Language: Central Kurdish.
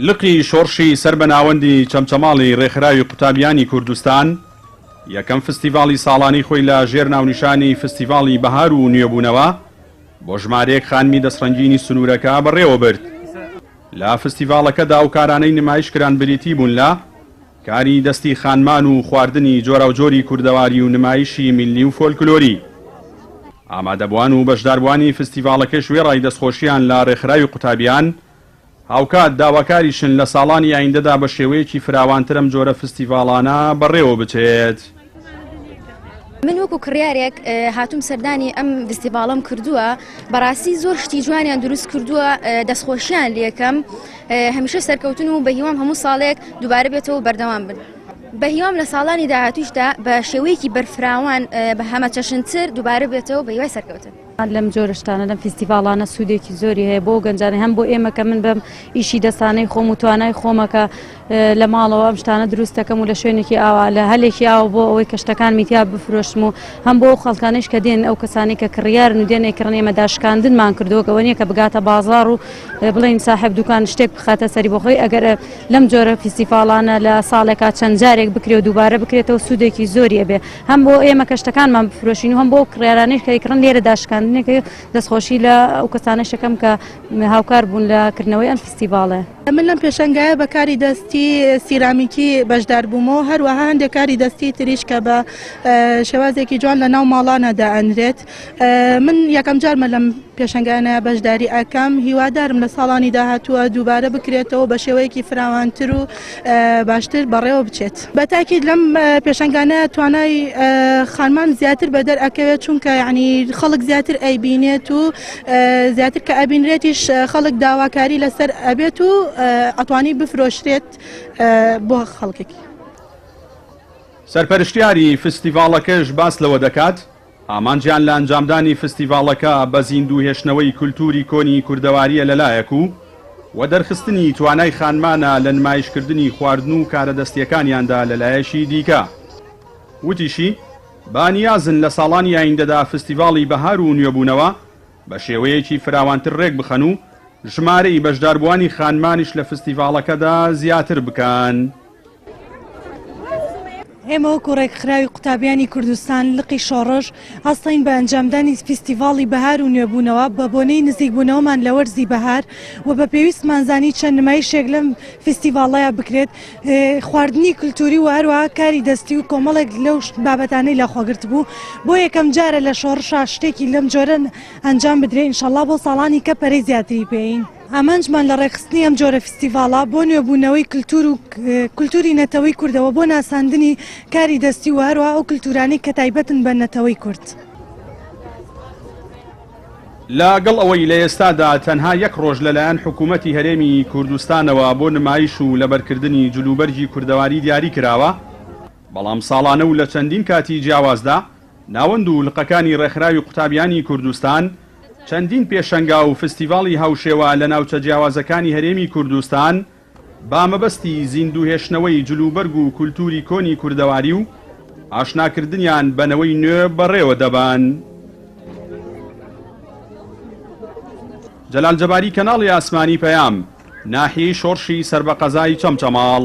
لقی شۆڕشی سەر بە ناوەندی چەمچەماڵی ڕێکخراوی قوتابیانی کوردستان یەکەم فستیڤاڵی ساڵانەی خۆی لە ژێر ناونیشانی فستیڤاڵی بەهار و نوێبوونەوە بۆ ژمارەیەک خانمی دەستڕەنجینی سنوورەکە بەڕێوە برد. لە فستیڤاڵەکەدا ئەو کارانەی نمایشکران بریتی بوون لە کاری دەستی خانمان و خواردنی جۆراوجۆری کوردەواری و نمایشی میللی و فۆلکلۆری. ئامادەبووان و بەشداربووانی فستیڤاڵەکە شوێڕای دەستخۆشییان لە ڕێکخراوی قوتابیان هاوکات داواکاریشن لە ساڵانی ئایندەدا بە شێوەیەکی فراوانترم جۆرە فستیڤاڵانە بەڕێوە بچێت. من وەکو کڕیارێک هاتووم سەردانی ئەم فستیڤاڵەم کردووە، بەڕاستی زۆر شتی جوانیان دروست کردووە، دەستخۆشییان لێکەم، هەمیشە سەرکەوتن و بە هیوام هەموو ساڵێک دووبارە بێتەوە بەردەوام بن. بە هیوام لە ساڵانی داهاتووشدا بە شێوەیەکی بەرفراوان بە هەمە چەشنتر دووبارە بێتەوە بە هیوای سەرکەوتن. لەم جۆرە شتانە لەم فستیڤاڵانە سوودێکی زۆری هەیە بۆ گەنجانەی هەم بۆ ئێمە کە من بەم ئیشی دەستانەی خۆم و توانای خۆمەکە لە ماڵەوە ئەم شتانە دروست دەکەم و لە شوێنێکی ئاوا لە هەلێکی ئاوە بۆ ئەوەی کەشتەکان میتیا بفرۆشم و هەم بۆ خەڵکانش کە دێن ئەو کەسانی کە کڕیارن و دێنێ کڕن ئێمە داشکاندنمان کردەوە کە وەنیە کە بگاتە بازاڕ و بڵین ساحب دوکان شتێک بخاتە سەری بۆ خۆی. ئەگەر لەم جۆرە فستیڤاڵانە لە ساڵێکا چەند جارێک بکرێ و دووبارە بکرێتەوە سوودێکی زۆریە بێ، هەم بۆ ئێمە کەشتەکانمان بفرۆشین و هەم بۆ کڕیارانەی کە کڕن لێرە داشکاندنێک دەستخۆشی لە ئەو کەسانە شەکەم کە هاوکار بوون لە کردنەوەی ئەم فستیڤاڵە. من لەم پێشەنگایە بە کاری دەستی سیرامیکی بەشدار بوومەوە، هەروەها هەندێک کاری دەستی تریش کە بە شێوازێکی جوان لە ناو ماڵانە دائەنرێت. من یەکەم جارمە لەم پێشەنگانە بەشداری ئەکەم، هیوادارم لە ساڵانی داهاتووە دووبارە بکرێتەوە بە شێوەیەکی فراوانتر و باشتر بەڕێوە بچێت. بەتاکید لەم پێشەنگانە توانای خانمان زیاتر بەدەر ئەکەوێت، چونکە یعنی خەڵک زیاتر ئەیبینێت و زیاتر کە ئەبینرێتیش خەڵک داواکاری لەسەر ئەبێت و ئەتوانی بفرۆشرێت بۆ خەڵکێکی. سەرپەرشتیاری فستیڤاڵەکەش باس لەوە دەکات ئامانجیان لە ئەنجامدانی فستیڤاڵەکە بە زیندووهێشتنەوەی کولتوری کۆنی کوردەواریە لەلایەک و دەرخستنی توانای خانمانە لە نمایشکردنی خواردن و کارە دەستیەکانیاندا لەلایەشی دیکە. وتیشی بانیازن لە ساڵانی ئایندەدا فستیڤاڵی بەهار و نوێبوونەوە بە شێوەیەکی فراوانتر ڕێک بخەن و ژمارەی بەشداربووانی خانمانیش لە فستیڤاڵەکەدا زیاتر بکەن. ئێمە وەکو ڕێکخراوی قوتابیانی کوردستان لقی شۆڕش هەستین بە ئەنجامدانی فستیڤاڵی بەهار و نوێبوونەوە بە بۆنەی نزیکبوونەوەمان لە وەرزی بەهار و بە پێویستمانزانی چەند نمایشێک لەم فستیڤاڵەیە بکرێت، خواردنی کولتوری و هەروەها کاری دەستی و کۆمەڵێک لەو بابەتانەی لەخۆگرت بوو. بۆ یەکەم جارە لە شۆڕشا شتێکی لەم جۆرە ئەنجام بدرێت، ئینشەڵڵا بۆ ساڵانی کە پەرەی زیاتری پێین. ئامانجمان لە ڕێخستنی ئەم جۆرە فستیڤاڵە بۆ نوێبوونەوەی کولتوری نەتەوەی کوردەوە بۆ ناساندنی کاری دەستی و هەروە ئەو کولتورانەی کە تایبەتن بە نەتەوەی کورد. لەگەڵ ئەوەی لە ئێستادا تەنها یەک ڕۆژ لەلایەن حکوومەتی هەرێمی کوردستانەوە بۆ نمایش و لەبەرکردنی جلوبەرجی کوردەواری دیاری کراوە، بەڵام ساڵانە و لە چەندین کاتی جیاوازدا ناوەند و لقەکانی ڕێکخراوی قوتابیانی کوردستان چەندین پێشەنگا و فستیڤاڵی هاوشێوە لە ناوچە جیاوازەکانی هەرێمی کوردستان با مەبەستی زیندووهێشتنەوەی جلوبەرگ و کولتوری کۆنی کوردەواری و ئاشناکردنیان بەنەوەی نوێ بەڕێوە دەبان. جەلال جەباری، کەناڵی ئاسمانی پەیام، ناحیەی شۆڕشی سەر بە قەزای چەمچەماڵ.